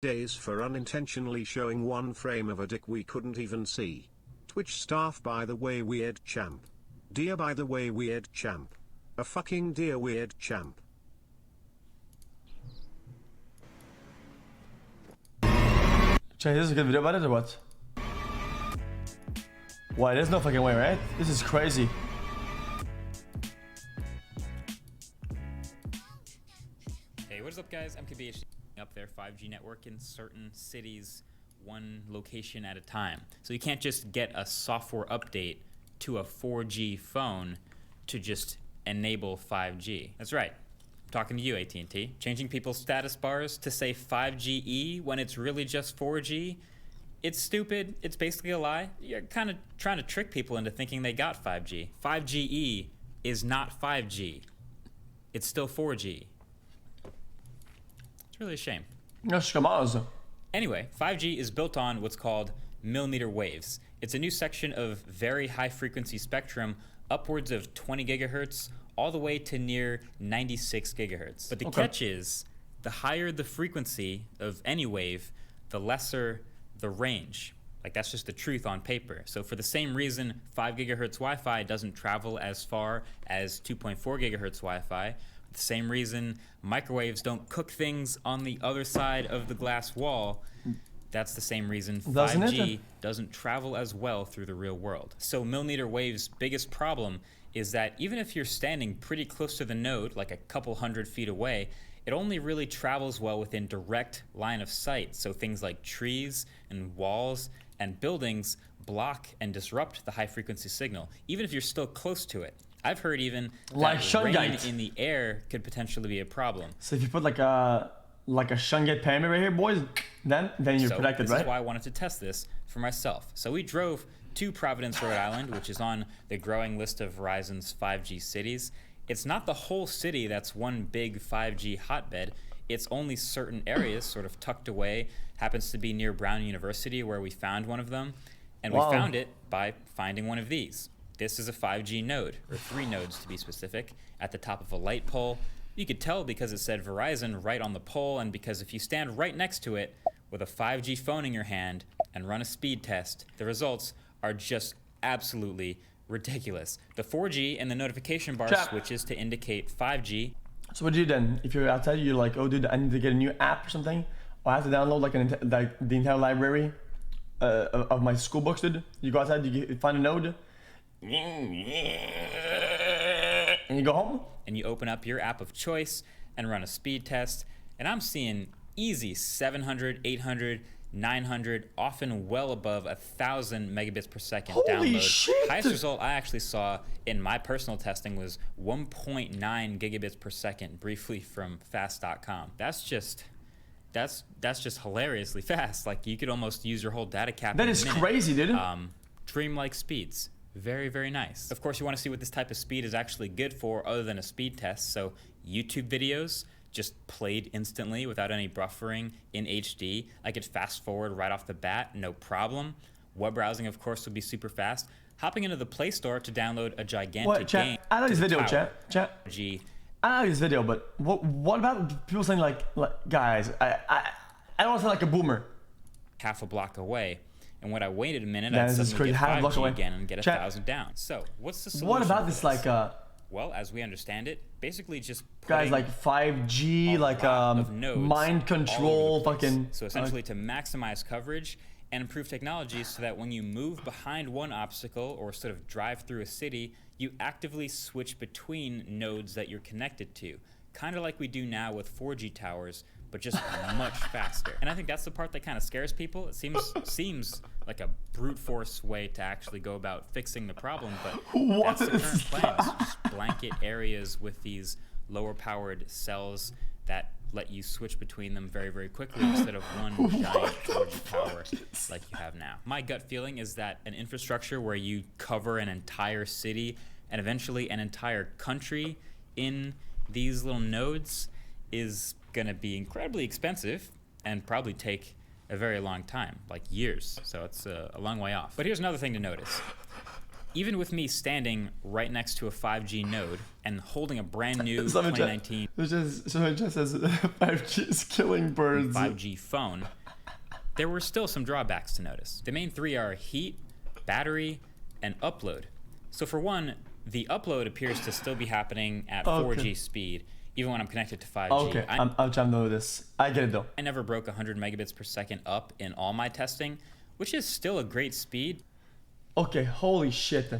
days for unintentionally showing one frame of a dick we couldn't even see. Twitch staff by the way weird champ. Dear by the way weird champ. A fucking dear weird champ. Check, this is a good video about it or what? Why, there's no fucking way, right? This is crazy. Hey, what's up guys? MKBHD up there, 5G network in certain cities, one location at a time. So you can't just get a software update to a 4G phone to just enable 5G. That's right. I'm talking to you, AT&T. Changing people's status bars to say 5GE when it's really just 4G. It's stupid. It's basically a lie. You're kind of trying to trick people into thinking they got 5G. 5GE is not 5G. It's still 4G. It's really a shame. Anyway, 5G is built on what's called millimeter waves. It's a new section of very high frequency spectrum, upwards of 20 gigahertz, all the way to near 96 gigahertz. But the catch is, the higher the frequency of any wave, the lesser the range. Like, that's just the truth on paper. So for the same reason 5 gigahertz Wi-Fi doesn't travel as far as 2.4 gigahertz Wi-Fi, the same reason microwaves don't cook things on the other side of the glass wall, that's the same reason 5G doesn't travel as well through the real world. So millimeter wave's biggest problem is that even if you're standing pretty close to the node, like a couple hundred feet away, it only really travels well within direct line of sight. So things like trees and walls and buildings block and disrupt the high frequency signal, even if you're still close to it. I've heard even that rain in the air could potentially be a problem. So if you put like a shungite pyramid right here, boys, then you're protected, right? This is why I wanted to test this for myself. So we drove to Providence, Rhode Island, which is on the growing list of Verizon's 5G cities. It's not the whole city that's one big 5G hotbed. It's only certain areas sort of tucked away. Happens to be near Brown University where we found one of them. And we found it by finding one of these. This is a 5G node, or 3 nodes to be specific, at the top of a light pole. You could tell because it said Verizon right on the pole, and because if you stand right next to it with a 5G phone in your hand and run a speed test, the results are just absolutely ridiculous. The 4G and the notification bar switches to indicate 5G. So what do you do then? If you're outside, you're like, oh dude, I need to get a new app or something, or I have to download like the entire library of my school books, dude. You go outside, you find a node, and you go home. And you open up your app of choice and run a speed test, and I'm seeing easy 700, 800, 900, often well above 1,000 megabits per second download. Shit. Highest result I actually saw in my personal testing was 1.9 gigabits per second, briefly from fast.com. That's just hilariously fast. Like, you could almost use your whole data cap. That is crazy, dude. Dreamlike speeds. Very, very nice. Of course, you want to see what this type of speed is actually good for other than a speed test. So YouTube videos just played instantly without any buffering in HD. I could fast forward right off the bat, no problem. Web browsing, of course, would be super fast. Hopping into the Play Store to download a gigantic game. I like this video, chat. I like this video, but what about people saying like guys, I don't want to sound like a boomer. Half a block away. And when I waited a minute, I'd suddenly get 5G again and get 1,000 down. So what's the solution? What about this like well, as we understand it, basically just guys like 5G, like mind control, fucking. So essentially to maximize coverage and improve technology so that when you move behind one obstacle or sort of drive through a city, you actively switch between nodes that you're connected to. Kind of like we do now with 4G towers, but just much faster. And I think that's the part that kind of scares people. It seems like a brute force way to actually go about fixing the problem, but that's the current plan. Just blanket areas with these lower powered cells that let you switch between them very, very quickly instead of one giant 4G tower like you have now. My gut feeling is that an infrastructure where you cover an entire city and eventually an entire country in these little nodes is gonna be incredibly expensive and probably take a very long time, like years. So it's a long way off. But here's another thing to notice. Even with me standing right next to a 5G node and holding a brand new Someone 2019 someone just says 5G is killing birds. 5G phone, there were still some drawbacks to notice. The main three are heat, battery, and upload. So for one, the upload appears to still be happening at 4G speed, even when I'm connected to 5G. Okay, I'll try to know this. I get it though. I never broke 100 megabits per second up in all my testing, which is still a great speed. Okay, holy shit.